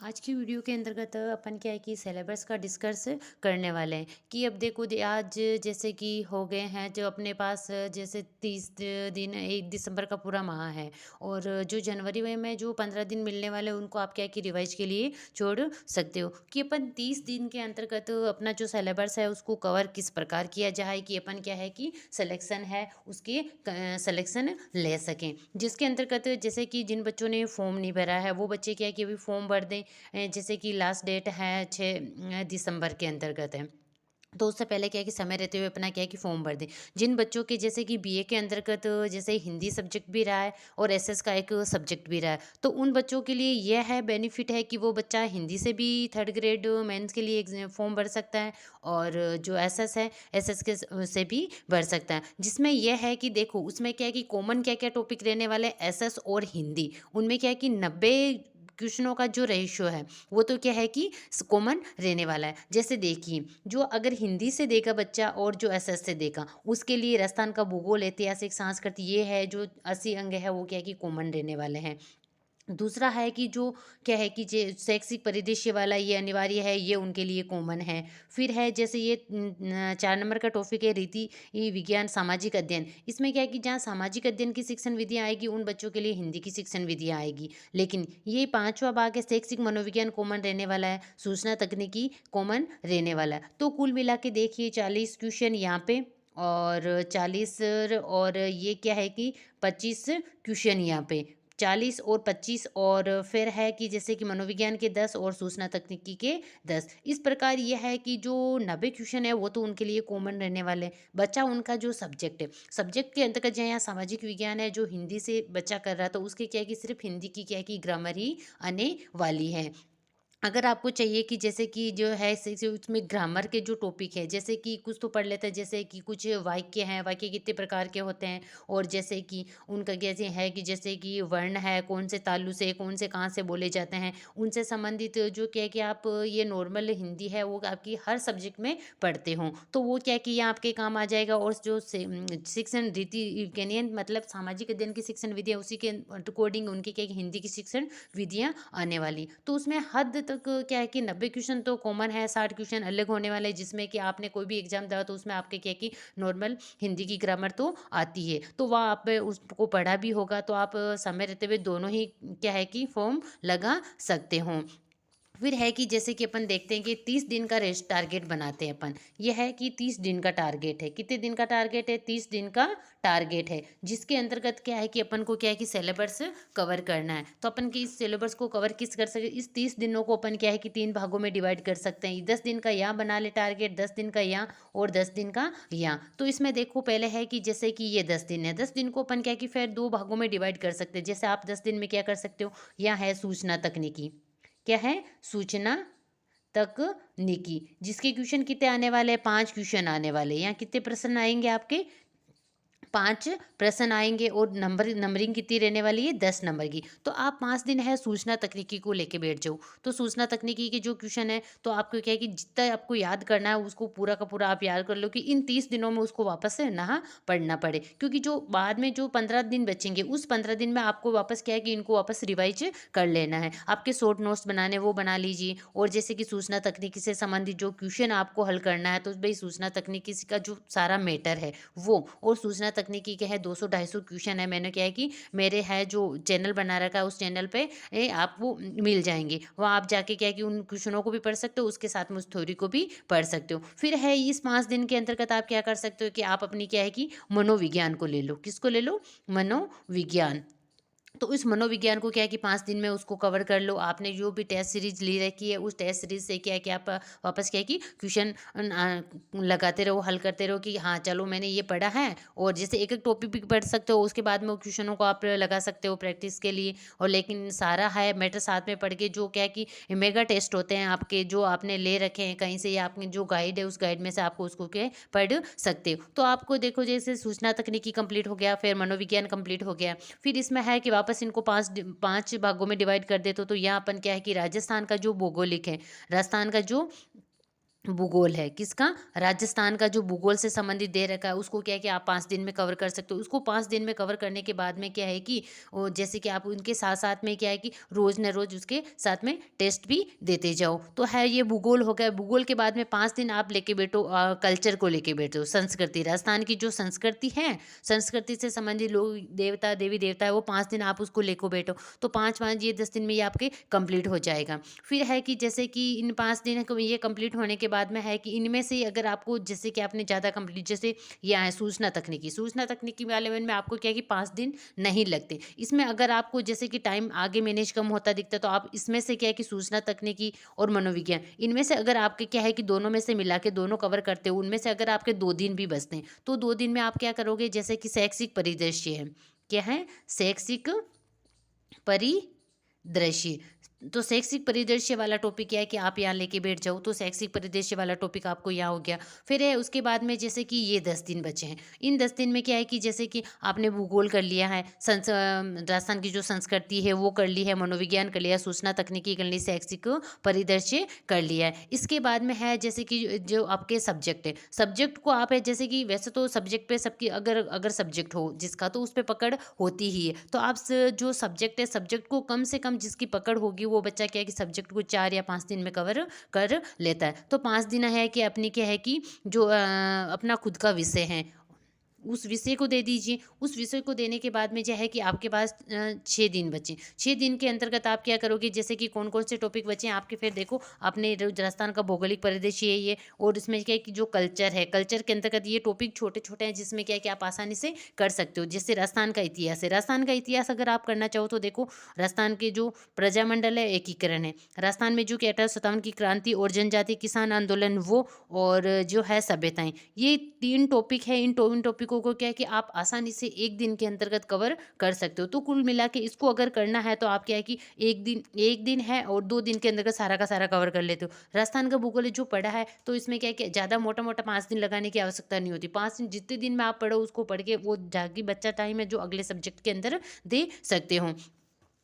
आज की वीडियो के अंतर्गत अपन क्या है कि सिलेबस का डिस्कस करने वाले हैं कि अब देखो आज जैसे कि हो गए हैं जो अपने पास जैसे 30 दिन 1 दिसंबर का पूरा माह है। और जो जनवरी में जो 15 दिन मिलने वाले हैं उनको आप क्या है कि रिवाइज के लिए छोड़ सकते हो कि अपन 30 दिन के अंतर्गत अपना जो सिलेबस है उसको कवर किस प्रकार किया जाए कि अपन क्या है कि सिलेक्शन है उसके सिलेक्शन ले सकें। जिसके अंतर्गत जैसे कि जिन बच्चों ने फॉर्म नहीं भरा है वो बच्चे क्या है कि अभी फॉर्म भर दें। जैसे कि लास्ट डेट है 6 दिसंबर के अंतर्गत है। तो उससे पहले क्या है कि समय रहते हुए अपना क्या है कि फॉर्म भर दें। जिन बच्चों के जैसे कि बीए के अंतर्गत जैसे हिंदी सब्जेक्ट भी रहा है और एसएस का एक सब्जेक्ट भी रहा है, तो उन बच्चों के लिए यह है बेनिफिट है कि वो बच्चा हिंदी से भी थर्ड ग्रेड मेंस के लिए फॉर्म भर सकता है। और जो एसएस है एसएस के से भी भर सकता है। जिसमें यह है कि देखो उसमें क्या है कि कॉमन क्या क्या टॉपिक रहने वाले एसएस और हिंदी। उनमें क्या है कि 90 क्वेश्चनों का जो रेशियो है वो तो क्या है कि कॉमन रहने वाला है। जैसे देखिए जो अगर हिंदी से देगा बच्चा और जो एसएस से देगा उसके लिए राजस्थान का भूगोल, ऐतिहासिक, संस्कृत ये है जो 80 अंग है वो क्या है कि कॉमन रहने वाले हैं। दूसरा है कि जो क्या है कि जे शैक्षिक परिदृश्य वाला ये अनिवार्य है, ये उनके लिए कॉमन है। फिर है जैसे ये 4 नंबर का टॉपिक है रीति विज्ञान सामाजिक अध्ययन। इसमें क्या है कि जहाँ सामाजिक अध्ययन की शिक्षण विधियाँ आएगी उन बच्चों के लिए हिंदी की शिक्षण विधियाँ आएगी। लेकिन ये 5वां भाग है शैक्षिक मनोविज्ञान कॉमन रहने वाला है, सूचना तकनीकी कॉमन रहने वाला है। तो कुल मिला के देखिए 40 क्वेश्चन यहाँ पे और 40 और ये क्या है कि 25 क्वेश्चन यहाँ पे। 40 और 25 और फिर है कि जैसे कि मनोविज्ञान के 10 और सूचना तकनीकी के 10। इस प्रकार ये है कि जो 90 क्वेश्चन है वो तो उनके लिए कॉमन रहने वाले हैं। बचा उनका जो सब्जेक्ट है, सब्जेक्ट के अंतर्गत जो यहाँ सामाजिक विज्ञान है जो हिंदी से बच्चा कर रहा था उसके क्या है कि सिर्फ हिंदी की क्या है कि ग्रामर ही आने वाली है। अगर आपको चाहिए कि जैसे कि जो है से उसमें ग्रामर के जो टॉपिक है जैसे कि कुछ तो पढ़ लेते हैं, जैसे कि कुछ वाक्य हैं, वाक्य कितने प्रकार के होते हैं और जैसे कि उनका कैसे है कि जैसे कि वर्ण है कौन से तालु से कौन से कहाँ से बोले जाते हैं, उनसे संबंधित जो क्या है कि आप ये नॉर्मल हिंदी है वो आपकी हर सब्जेक्ट में पढ़ते हो तो वो क्या है कि ये आपके काम आ जाएगा। और जो शिक्षण रीति विज्ञान मतलब सामाजिक अध्ययन की शिक्षण विधियाँ उसी के अकॉर्डिंग उनकी क्या है कि हिंदी की शिक्षण विधियाँ आने वाली। तो उसमें हद तक क्या है कि 90 क्वेश्चन तो कॉमन है, 60 क्वेश्चन अलग होने वाले हैं जिसमें कि आपने कोई भी एग्जाम दिया तो उसमें आपके क्या है कि नॉर्मल हिंदी की ग्रामर तो आती है। तो वह आप उसको पढ़ा भी होगा तो आप समय रहते हुए दोनों ही क्या है कि फॉर्म लगा सकते हो। फिर है कि जैसे कि अपन देखते हैं कि 30 दिन का रेस्ट टारगेट बनाते हैं अपन। ये है कि 30 दिन का टारगेट है। कितने दिन का टारगेट है? 30 दिन का टारगेट है। जिसके अंतर्गत क्या है कि अपन को क्या है कि सिलेबस कवर करना है। तो अपन की इस सिलेबस को कवर किस कर सके, इस 30 दिनों को अपन क्या है कि 3 भागों में डिवाइड कर सकते हैं। 10 दिन का यहाँ बना ले टारगेट, 10 दिन का यहाँ और 10 दिन का यहाँ। तो इसमें देखो पहले है कि जैसे कि ये 10 दिन है, 10 दिन को अपन क्या है कि फिर 2 भागों में डिवाइड कर सकते हैं। जैसे आप 10 दिन में क्या कर सकते हो, यहाँ है सूचना तकनीकी, क्या है सूचना तकनीकी, जिसके क्वेश्चन कितने आने वाले हैं? 5 क्वेश्चन आने वाले हैं। यहाँ कितने प्रश्न आएंगे आपके? 5 प्रश्न आएंगे और नंबरिंग कितनी रहने वाली है? 10 नंबर की। तो आप 5 दिन है सूचना तकनीकी को लेके बैठ जाओ। तो सूचना तकनीकी के जो क्वेश्चन है तो आपको क्या है कि जितना आपको याद करना है उसको पूरा का पूरा आप याद कर लो कि इन 30 दिनों में उसको वापस से ना पढ़ना पड़े। क्योंकि जो बाद में जो 15 दिन बचेंगे उस 15 दिन में आपको वापस क्या है कि इनको वापस रिवाइज कर लेना है। आपके शॉर्ट नोट्स बनाने वो बना लीजिए। और जैसे कि सूचना तकनीकी से संबंधित जो क्वेश्चन आपको हल करना है तो भाई सूचना तकनीकी का जो सारा मैटर है वो, और सूचना तकनीकी के है 200-250 क्वेश्चन है। मैंने क्या है कि मेरे है जो चैनल बना रखा है उस चैनल पे आपको मिल जाएंगे। वहाँ आप जाके क्या है कि उन क्वेश्चनों को भी पढ़ सकते हो, उसके साथ में उस थ्योरी को भी पढ़ सकते हो। फिर है इस 5 दिन के अंतर्गत आप क्या कर सकते हो कि आप अपनी क्या है कि मनोविज्ञान को ले लो। किसको ले लो? मनोविज्ञान। तो इस मनोविज्ञान को क्या है कि 5 दिन में उसको कवर कर लो। आपने जो भी टेस्ट सीरीज ली रखी है उस टेस्ट सीरीज से क्या है कि आप वापस क्या है कि क्वेश्चन लगाते रहो, हल करते रहो कि हाँ चलो मैंने ये पढ़ा है। और जैसे एक एक टॉपिक भी पढ़ सकते हो, उसके बाद में वो क्वेश्चनों को आप लगा सकते हो प्रैक्टिस के लिए। और लेकिन सारा है मैटर साथ में पढ़ के जो क्या है कि मेगा टेस्ट होते हैं आपके जो आपने ले रखे हैं कहीं से, या आपने जो गाइड है उस गाइड में से आपको उसको क्या पढ़ सकते हो। तो आपको देखो जैसे सूचना तकनीकी कंप्लीट हो गया, फिर मनोविज्ञान कंप्लीट हो गया। फिर इसमें है कि वापस इनको 5 भागों में डिवाइड कर देते हो। तो यहाँ अपन क्या है कि राजस्थान का जो भौगोलिक है, राजस्थान का जो भूगोल है, किसका? राजस्थान का जो भूगोल से संबंधित दे रखा है, उसको क्या है कि आप 5 दिन में कवर कर सकते हो। उसको 5 दिन में कवर करने के बाद में क्या है कि जैसे कि आप उनके साथ-साथ में क्या है कि रोज़ न रोज़ उसके साथ में टेस्ट भी देते जाओ। तो है ये भूगोल हो गया। भूगोल के बाद में 5 दिन आप लेके बैठो कल्चर को लेके बैठो, संस्कृति। राजस्थान की जो संस्कृति है, संस्कृति से संबंधित लोग देवता, देवी-देवता है, वो 5 दिन आप उसको लेको बैठो। तो 5-5 ये 10 दिन में ये आपके कंप्लीट हो जाएगा। फिर है कि जैसे कि इन 5 दिन को ये कंप्लीट होने के बाद में है कि इनमें से अगर आपको जैसे कि आपने ज़्यादा कंप्लीट जैसे ये आए सूचना तकनीकी वाले में आपको क्या है कि 5 दिन नहीं लगते। इसमें अगर आपको जैसे कि टाइम आगे मैनेज कम होता दिखता है तो आप इसमें से क्या है कि सूचना तकनीकी और मनोविज्ञान इनमें से अगर आपके क्या है कि दोनों में से मिला के दोनों कवर करते हो, उनमें से अगर आपके 2 दिन भी बचते हैं, तो 2 दिन में आप क्या करोगे जैसे कि शैक्षिक परिदृश्य है। क्या है? शैक्षिक परिदृश्य। तो शैक्षिक परिदृश्य वाला टॉपिक क्या है कि आप यहाँ लेके बैठ जाओ, तो शैक्षिक परिदृश्य वाला टॉपिक आपको यहाँ हो गया। फिर है उसके बाद में जैसे कि ये 10 दिन बचे हैं। इन 10 दिन में क्या है कि जैसे कि आपने भूगोल कर लिया है, राजस्थान की जो संस्कृति है वो कर ली है, मनोविज्ञान कर लिया, सूचना तकनीकी कर ली, शैक्षिक परिदृश्य कर लिया है। इसके बाद में है जैसे कि जो आपके सब्जेक्ट है, सब्जेक्ट को आप है जैसे कि वैसे तो सब्जेक्ट पे सबकी अगर अगर सब्जेक्ट हो जिसका तो उस पे पकड़ होती ही है। तो आप जो सब्जेक्ट है, सब्जेक्ट को कम से कम जिसकी पकड़ होगी वो बच्चा क्या है कि सब्जेक्ट को 4 या 5 दिन में कवर कर लेता है। तो 5 दिन है कि अपनी क्या है कि जो अपना खुद का विषय है उस विषय को दे दीजिए। उस विषय को देने के बाद में क्या है कि आपके पास 6 दिन बचे। 6 दिन के अंतर्गत आप क्या करोगे जैसे कि कौन-कौन से टॉपिक बचे हैं आपके, फिर देखो आपने राजस्थान का भौगोलिक परिदृश्य है ये, और इसमें क्या है कि जो कल्चर है, कल्चर के अंतर्गत ये टॉपिक छोटे-छोटे हैं जिसमें क्या है कि आप आसानी से कर सकते हो। जैसे राजस्थान का इतिहास है, राजस्थान का इतिहास अगर आप करना चाहो तो देखो राजस्थान के जो प्रजामंडल है, एकीकरण है। राजस्थान में जो कि 1857 की क्रांति और जनजातीय किसान आंदोलन वो, और जो है सभ्यताएँ, ये 3 टॉपिक है। इन टॉपिकों को क्या है कि आप आसानी से 1 दिन के अंतर्गत कवर कर सकते हो। तो कुल मिला के इसको अगर करना है तो आप क्या है कि 1 दिन है और 2 दिन के अंतर्गत सारा का सारा कवर कर लेते हो। राजस्थान का भूगोल जो पढ़ा है तो इसमें क्या है कि ज़्यादा मोटा-मोटा 5 दिन लगाने की आवश्यकता नहीं होती। 5 दिन जितने दिन में आप पढ़ो उसको पढ़ के वो जाके बच्चा टाइम है जो अगले सब्जेक्ट के अंदर दे सकते हो।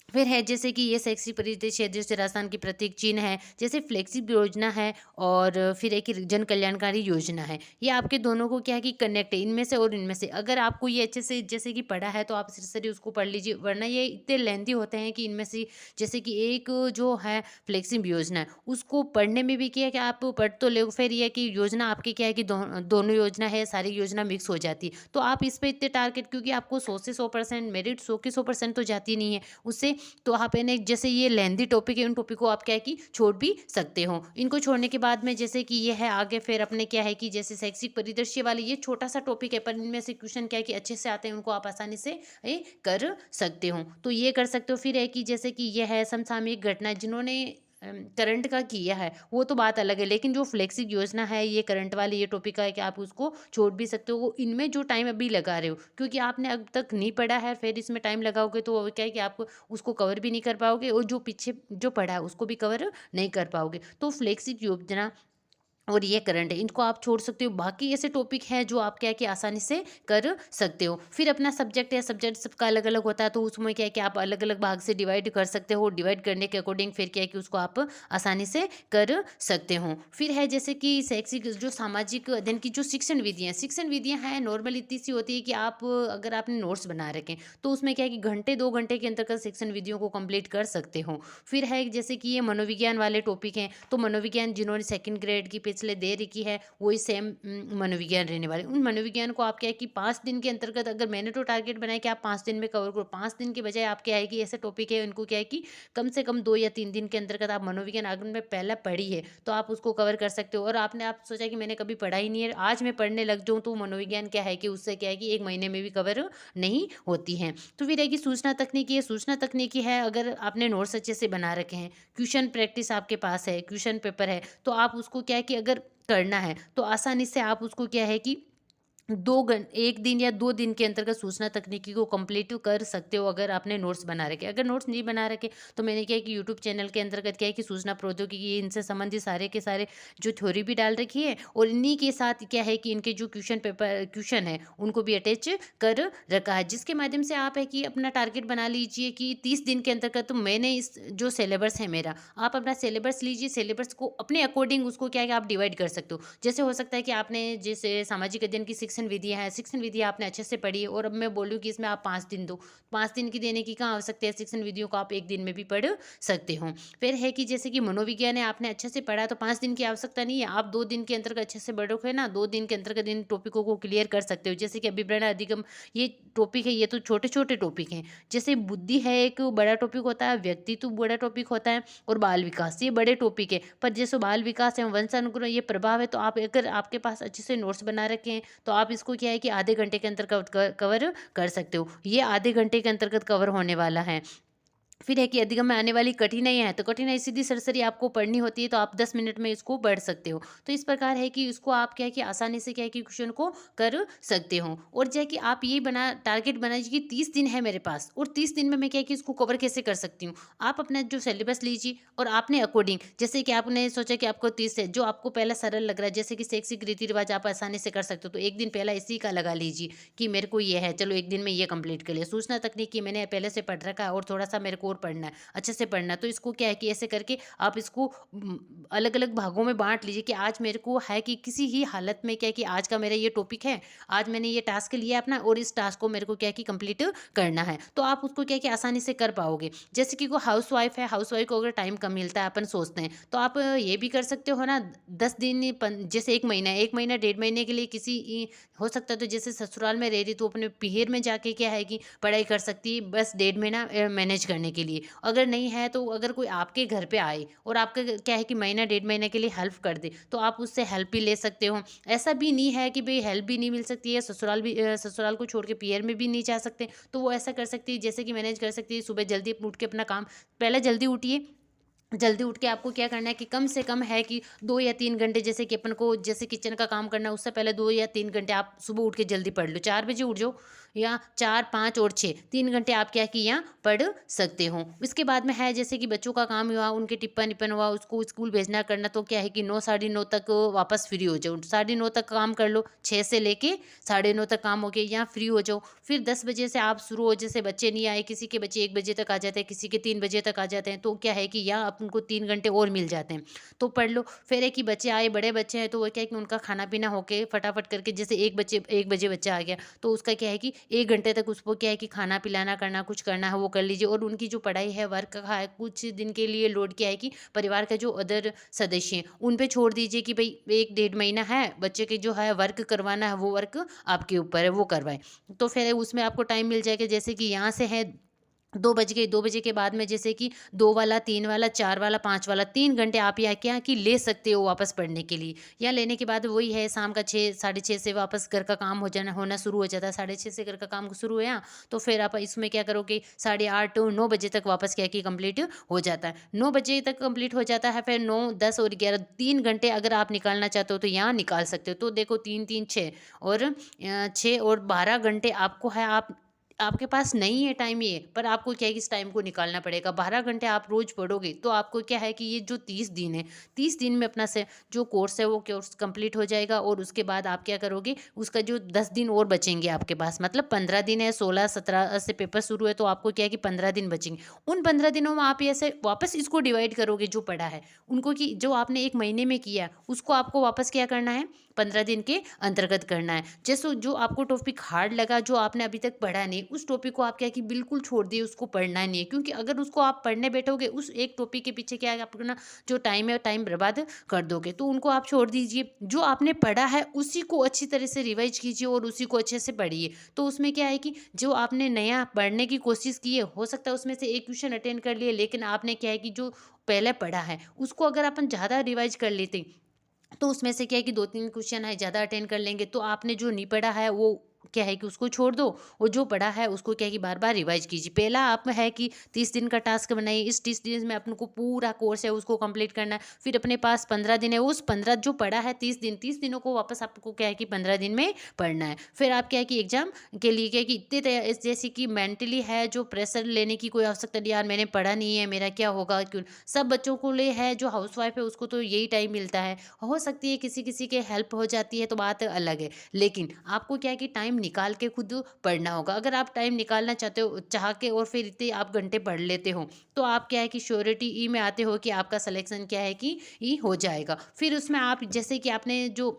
फिर है जैसे कि ये शैक्षिक परिदृश्य जैसे राजस्थान की प्रतीक चिन्ह है, जैसे फ्लेक्सिब योजना है, और फिर एक जन कल्याणकारी योजना है। ये आपके दोनों को क्या है कि कनेक्ट है इनमें से और इनमें से। अगर आपको ये अच्छे से जैसे कि पढ़ा है तो आप सिर्सरी उसको पढ़ लीजिए, वरना ये इतने लेंथी होते हैं कि इनमें से जैसे कि एक जो है फ्लेक्सिब योजना है उसको पढ़ने में भी क्या है कि आप पढ़ तो लो, फिर ये है कि योजना आपकी क्या है कि दोनों योजना है, सारी योजना मिक्स हो जाती है। तो आप इस पे इतने टारगेट, क्योंकि आपको 100 से 100% मेरिट 100 के 100% तो जाती नहीं है उससे। तो आप है ना जैसे ये लेंथी टॉपिक है, इन टॉपिक को आप क्या है कि छोड़ भी सकते हो। इनको छोड़ने के बाद में जैसे कि ये है आगे फिर अपने क्या है कि जैसे शैक्षिक परिदृश्य वाले ये छोटा सा टॉपिक है पर इनमें से क्वेश्चन क्या है कि अच्छे से आते हैं, उनको आप आसानी से कर सकते हो। तो ये कर सकते हो। फिर है कि जैसे कि ये है समसामयिक घटना जिन्होंने करंट का किया है वो तो बात अलग है, लेकिन जो फ्लेक्सिक योजना है ये करंट वाली ये टॉपिक का है कि आप उसको छोड़ भी सकते हो। इनमें जो टाइम अभी लगा रहे हो क्योंकि आपने अब तक नहीं पढ़ा है, फिर इसमें टाइम लगाओगे तो वो क्या है कि आप उसको कवर भी नहीं कर पाओगे, और जो पीछे जो पढ़ा है उसको भी कवर नहीं कर पाओगे। तो फ्लेक्सिक योजना और ये करंट है, इनको आप छोड़ सकते हो। बाकी ऐसे टॉपिक हैं जो आप क्या है कि आसानी से कर सकते हो। फिर अपना सब्जेक्ट है, सब्जेक्ट सबका अलग अलग होता है तो उसमें क्या है कि आप अलग अलग भाग से डिवाइड कर सकते हो। डिवाइड करने के अकॉर्डिंग फिर क्या है कि उसको आप आसानी से कर सकते हो। फिर है जैसे कि शैक्षिक जो सामाजिक अध्ययन की जो शिक्षण विधियाँ हैं नॉर्मल इतनी सी होती है कि आप अगर आपने नोट्स बना रखे तो उसमें क्या है कि घंटे 2 घंटे के अंतर्गत शिक्षण विधियों को कंप्लीट कर सकते हो। फिर है जैसे कि ये मनोविज्ञान वाले टॉपिक हैं, तो मनोविज्ञान जिन्होंने सेकंड ग्रेड की पिछले दे रखी है वही सेम मनोविज्ञान रहने वाले। उन मनोविज्ञान को आप क्या है कि 5 दिन के अंतर्गत, अगर मैंने तो टारगेट बनाया कि आप 5 दिन में कवर करो, 5 दिन के बजाय आप क्या है कि ऐसे टॉपिक है उनको क्या है कि कम से कम 2 या 3 दिन के अंतर्गत आप मनोविज्ञान अगर में पहला पढ़ी है तो आप उसको कवर कर सकते हो। और आपने आप सोचा कि मैंने कभी पढ़ा ही नहीं है, आज मैं पढ़ने लग जाऊँ, तो मनोविज्ञान क्या है कि उससे क्या है कि 1 महीने में भी कवर नहीं होती है। तो फिर है कि सूचना तकनीकी है, सूचना तकनीकी है अगर आपने नोट्स अच्छे से बना रखे हैं, क्वेश्चन प्रैक्टिस आपके पास है, क्वेश्चन पेपर है, तो आप उसको क्या है कि अगर करना है तो आसानी से आप उसको क्या है कि 1 दिन या 2 दिन के अंतर्गत सूचना तकनीकी को कंप्लीट कर सकते हो, अगर आपने नोट्स बना रखे। अगर नोट्स नहीं बना रखे, तो मैंने क्या है कि यूट्यूब चैनल के अंतर्गत क्या है कि सूचना प्रौद्योगिकी इनसे संबंधित सारे के सारे जो थ्योरी भी डाल रखी है, और इन्हीं के साथ क्या है कि इनके जो क्वेश्चन है उनको भी अटैच कर रखा है, जिसके माध्यम से आप है कि अपना टारगेट बना लीजिए कि 30 दिन के अंतर्गत तो मैंने इस जो सिलेबस है मेरा, आप अपना सिलेबस लीजिए, सिलेबस को अपने अकॉर्डिंग उसको क्या है कि आप डिवाइड कर सकते हो। जैसे हो सकता है कि आपने जैसे सामाजिक अध्ययन की शिक्षण विधियाँ हैं, शिक्षण विधियाँ आपने अच्छे से पढ़ी है, और अब मैं बोलूँ कि इसमें आप 5 दिन दो, 5 दिन की देने की कहाँ आवश्यकता है, शिक्षण विधियों को आप 1 दिन में भी पढ़ सकते हो। फिर है कि जैसे कि मनोविज्ञान है, आपने अच्छे से पढ़ा तो 5 दिन की आवश्यकता नहीं है, आप 2 दिन के अंतर्गत अच्छे से पढ़ोगे ना, 2 दिन के अंतर्गत इन टॉपिकों को क्लियर कर सकते हो। जैसे कि अभिप्राय अधिगम, ये टॉपिक है, ये तो छोटे-छोटे टॉपिक हैं। जैसे बुद्धि है, एक बड़ा टॉपिक होता है, व्यक्तित्व बड़ा टॉपिक होता है, और बाल विकास, ये बड़े टॉपिक है। पर जैसे बाल विकास एवं वंशानुक्रम ये प्रभाव है, तो आप अगर आपके पास अच्छे से नोट्स बना रखे हैं, तो आप इसको क्या है कि आधे घंटे के अंतर्गत कवर कर सकते हो। ये आधे घंटे के अंतर्गत कवर होने वाला है। फिर है कि अधिगम में आने वाली कठिनाइयाँ हैं, तो कठिनाई सीधी सरसरी आपको पढ़नी होती है, तो आप 10 मिनट में इसको पढ़ सकते हो। तो इस प्रकार है कि इसको आप क्या है कि आसानी से क्या है कि क्वेश्चन को कर सकते हो। और जो है कि आप ये टारगेट बनाइए कि 30 दिन है मेरे पास, और 30 दिन में मैं क्या है कि इसको कवर कैसे कर सकती हूँ। आप अपना जो सिलेबस लीजिए, और आपने अकॉर्डिंग, जैसे कि आपने सोचा कि आपको 30 है, जो आपको पहला सरल लग रहा है, जैसे कि शैक्षिक रीति-रिवाज आप आसानी से कर सकते हो, तो 1 दिन पहला इसी का लगा लीजिए कि मेरे को ये है, चलो 1 दिन में ये कंप्लीट कर लिया। सूचना तकनीकी मैंने पहले से पढ़ रखा है, और थोड़ा-सा मेरे को और पढ़ना है, अच्छे से पढ़ना है। तो इसको क्या है कि ऐसे करके आप इसको अलग-अलग भागों में बाँट लीजिए कि आज मेरे को है कि किसी ही हालत में क्या है कि आज का मेरा ये टॉपिक है, आज मैंने ये टास्क लिया है अपना, और इस टास्क को मेरे को क्या है कि कंप्लीट करना है। तो आप उसको क्या है कि आसानी से कर पाओगे। जैसे कि कोई हाउसवाइफ़ है, हाउसवाइफ़ को अगर टाइम कम मिलता है, अपन सोचते हैं, तो आप ये भी कर सकते हो ना, 10 दिन जैसे 1 महीना, 1 महीना, डेढ़ महीने के लिए किसी हो सकता है, तो जैसे ससुराल में रह रही, तो अपने पीहर में जाके क्या है कि पढ़ाई कर सकती है, बस डेढ़ महीना मैनेज करने के लिए। अगर नहीं है, तो अगर कोई आपके घर पे आए और आपका क्या है कि महीना डेढ़ महीने के लिए हेल्प कर दे, तो आप उससे हेल्प भी ले सकते हो। ऐसा भी नहीं है कि भई हेल्प भी नहीं मिल सकती है, ससुराल को छोड़ के पीहर में भी नहीं जा सकते, तो वो ऐसा कर सकती है, जैसे कि मैनेज कर सकती है, सुबह जल्दी उठ के अपना काम, पहले जल्दी उठिए, जल्दी उठ के आपको क्या करना है कि कम से कम है कि 2 या 3 घंटे, जैसे कि अपन को जैसे किचन का काम करना है, उससे पहले 2 या 3 घंटे आप सुबह उठ के जल्दी पढ़ लो। 4 बजे उठ जाओ, या 4, 5 और 6, 3 घंटे आप क्या है कि यहाँ पढ़ सकते हो। इसके बाद में है जैसे कि बच्चों का काम हुआ, उनके टिफ़िन-विफ़िन हुआ, उसको स्कूल भेजना करना, तो क्या है कि 9 साढ़े 9 तक वापस फ्री हो जाओ। साढ़े 9 तक काम कर लो, 6 से लेके साढ़े 9 तक काम हो गया, यहाँ फ्री हो जाओ। फिर 10 बजे से आप शुरू हो, जैसे बच्चे नहीं आए, किसी के बच्चे 1 बजे तक आ जाते हैं, किसी के 3 बजे तक आ जाते हैं, तो क्या है कि यहाँ अपन को 3 घंटे और मिल जाते हैं, तो पढ़ लो। फिर है कि बच्चे आए, बड़े बच्चे हैं, तो वो क्या है कि उनका खाना-पीना होके फटाफट करके, जैसे 1 बजे बच्चा आ गया, तो उसका क्या है कि 1 घंटे तक उसको क्या है कि खाना पिलाना करना, कुछ करना है वो कर लीजिए, और उनकी जो पढ़ाई है, वर्क का है, कुछ दिन के लिए लोड क्या है कि परिवार का जो अदर सदस्य हैं, उन पे छोड़ दीजिए कि भई 1 डेढ़ महीना है, बच्चे के जो है वर्क करवाना है, वो वर्क आपके ऊपर है, वो करवाएँ। तो फिर उसमें आपको टाइम मिल जाएगा, जैसे कि यहाँ से है 2 बज गए, 2 बजे के बाद में जैसे कि 2 वाला, 3 वाला, 4 वाला, 5 वाला, 3 घंटे आप यहाँ क्या कि ले सकते हो वापस पढ़ने के लिए। या लेने के बाद वही है, शाम का 6 साढ़े 6 से वापस घर का काम होना शुरू हो जाता है। साढ़े 6 से घर का काम शुरू हुआ, तो फिर आप इसमें क्या करोगे, साढ़े 8 9 बजे तक वापस क्या है कि कंप्लीट हो जाता है। 9 बजे तक कंप्लीट हो जाता है, फिर 9, 10 और 11, 3 घंटे अगर आप निकालना चाहते हो, तो यहाँ निकाल सकते हो। तो देखो 3, 3, 6, और 6 और 12 घंटे आपको है, आपके पास नहीं है टाइम ये, पर आपको क्या है कि इस टाइम को निकालना पड़ेगा। 12 घंटे आप रोज़ पढ़ोगे, तो आपको क्या है कि ये जो 30 दिन है, 30 दिन में अपना से जो कोर्स है, वो कोर्स कंप्लीट हो जाएगा, और उसके बाद आप क्या करोगे, उसका जो 10 दिन और बचेंगे आपके पास, मतलब 15 दिन है, 16-17 से पेपर शुरू है, तो आपको क्या है कि 15 दिन बचेंगे। उन 15 दिनों में आप ऐसे वापस इसको डिवाइड करोगे जो पढ़ा है, उनको कि जो आपने 1 महीने में किया, उसको आपको वापस क्या करना है, 15 दिन के अंतर्गत करना है। जैसे जो आपको टॉपिक हार्ड लगा, जो आपने अभी तक पढ़ा नहीं, उस टॉपिक को आप क्या है कि बिल्कुल छोड़ दिए, उसको पढ़ना नहीं है, क्योंकि अगर उसको आप पढ़ने बैठोगे, उस एक टॉपिक के पीछे क्या है, अपना जो टाइम है, टाइम बर्बाद कर दोगे, तो उनको आप छोड़ दीजिए। जो आपने पढ़ा है, उसी को अच्छी तरह से रिवाइज कीजिए, और उसी को अच्छे से पढ़िए। तो उसमें क्या है कि जो आपने नया पढ़ने की कोशिश की है, हो सकता है उसमें से एक क्वेश्चन अटेंड कर लिए, लेकिन आपने क्या है कि जो पहले पढ़ा है, उसको अगर अपन ज़्यादा रिवाइज कर लेते, तो उसमें से क्या है कि 2-3 क्वेश्चन है ज़्यादा अटेंड कर लेंगे, तो आपने जो नहीं पढ़ा है, वो क्या है कि उसको छोड़ दो और जो पढ़ा है उसको क्या है कि बार-बार रिवाइज़ कीजिए। पहला आप है कि 30 दिन का टास्क बनाइए, इस 30 दिन में अपन को पूरा कोर्स है उसको कंप्लीट करना है। फिर अपने पास 15 दिन है, उस 15 जो पढ़ा है 30 दिन, 30 दिनों को वापस आपको क्या है कि 15 दिन में पढ़ना है। फिर आप क्या है कि एग्ज़ाम के लिए क्या है कि इतने जैसे कि मेंटली है जो प्रेशर लेने की कोई आवश्यकता नहीं, यार मैंने पढ़ा नहीं है, मेरा क्या होगा? क्यों सब बच्चों को लिए है, जो हाउसवाइफ़ है उसको तो यही टाइम मिलता है। हो सकती है किसी-किसी के हेल्प हो जाती है तो बात अलग है। लेकिन आपको क्या है कि टाइम निकाल के खुद पढ़ना होगा। अगर आप टाइम निकालना चाहते हो चाह के और फिर इतने आप घंटे पढ़ लेते हो, तो आप क्या है कि श्योरिटी ई में आते हो कि आपका सिलेक्शन क्या है कि ई हो जाएगा। फिर उसमें आप जैसे कि आपने जो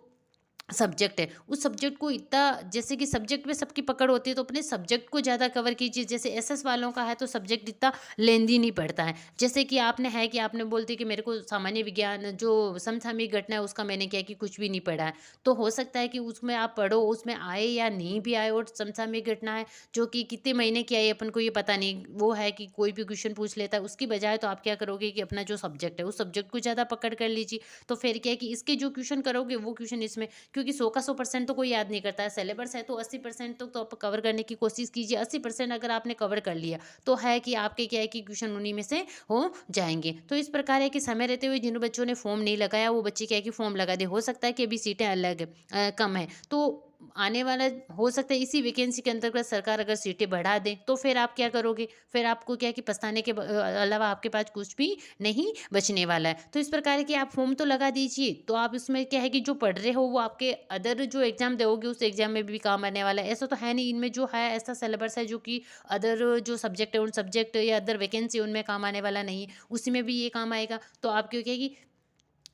सब्जेक्ट है, उस सब्जेक्ट को इतना जैसे कि सब्जेक्ट में सबकी पकड़ होती है तो अपने सब्जेक्ट को ज़्यादा कवर कीजिए। जैसे एसएस वालों का है तो सब्जेक्ट इतना लेंदी नहीं पड़ता है। जैसे कि आपने है कि आपने बोलते कि मेरे को सामान्य विज्ञान जो समसामयिक घटना है उसका मैंने क्या है कि कुछ भी नहीं पढ़ा है। तो हो सकता है कि उसमें आप पढ़ो, उसमें आए या नहीं भी आए, और समसामयिक घटना है जो कि कितने महीने की आई अपन को ये पता नहीं। वो है कि कोई भी क्वेश्चन पूछ लेता है, उसकी बजाय तो आप क्या करोगे कि अपना जो सब्जेक्ट है उस सब्जेक्ट को ज़्यादा पकड़ कर लीजिए। तो फिर क्या है कि इसके जो क्वेश्चन करोगे वो क्वेश्चन इसमें, क्योंकि 100 का 100% तो कोई याद नहीं करता है। सिलेबस है तो 80% तक तो आप कवर करने की कोशिश कीजिए। 80% अगर आपने कवर कर लिया, तो है कि आपके क्या है कि क्वेश्चन उन्हीं में से हो जाएँगे। तो इस प्रकार है कि समय रहते हुए जिन बच्चों ने फ़ॉर्म नहीं लगाया, वो बच्चे क्या है कि फ़ॉर्म लगा दें। हो सकता है कि अभी सीटें कम हैं, तो आने वाला हो सकता है इसी वैकेंसी के अंतर्गत सरकार अगर सीटें बढ़ा दे, तो फिर आप क्या करोगे? फिर आपको क्या है कि पछताने के अलावा आपके पास कुछ भी नहीं बचने वाला है। तो इस प्रकार के आप फ़ॉर्म तो लगा दीजिए, तो आप इसमें क्या है कि जो पढ़ रहे हो वो आपके अदर जो एग्ज़ाम दोगे उस एग्ज़ाम में भी काम आने वाला है। ऐसा तो है नहीं, इनमें जो है ऐसा सिलेबस है जो कि अदर जो सब्जेक्ट है उन सब्जेक्ट या अदर वैकेंसी उनमें काम आने वाला नहीं है। उसी में भी ये काम आएगा। तो आप क्यों क्या है कि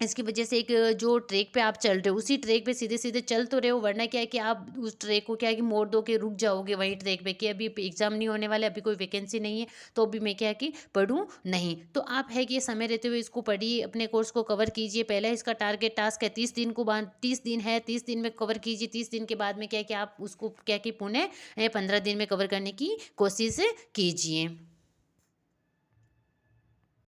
इसकी वजह से एक जो ट्रैक पे आप चल रहे हो उसी ट्रैक पे सीधे-सीधे चल तो रहे हो, वरना क्या है कि आप उस ट्रैक को क्या है कि मोड़ दो के रुक जाओगे वहीं ट्रैक पे कि अभी एग्ज़ाम नहीं होने वाला है, अभी कोई वैकेंसी नहीं है, तो अभी मैं क्या है कि पढ़ूँ नहीं। तो आप है कि समय रहते हुए इसको पढ़िए, अपने कोर्स को कवर कीजिए। पहला इसका टारगेट टास्क है 30 दिन को, बाद 30 दिन है, 30 दिन में कवर कीजिए। 30 दिन के बाद में क्या है कि आप उसको क्या है कि पुनः 15 दिन में कवर करने की कोशिश कीजिए।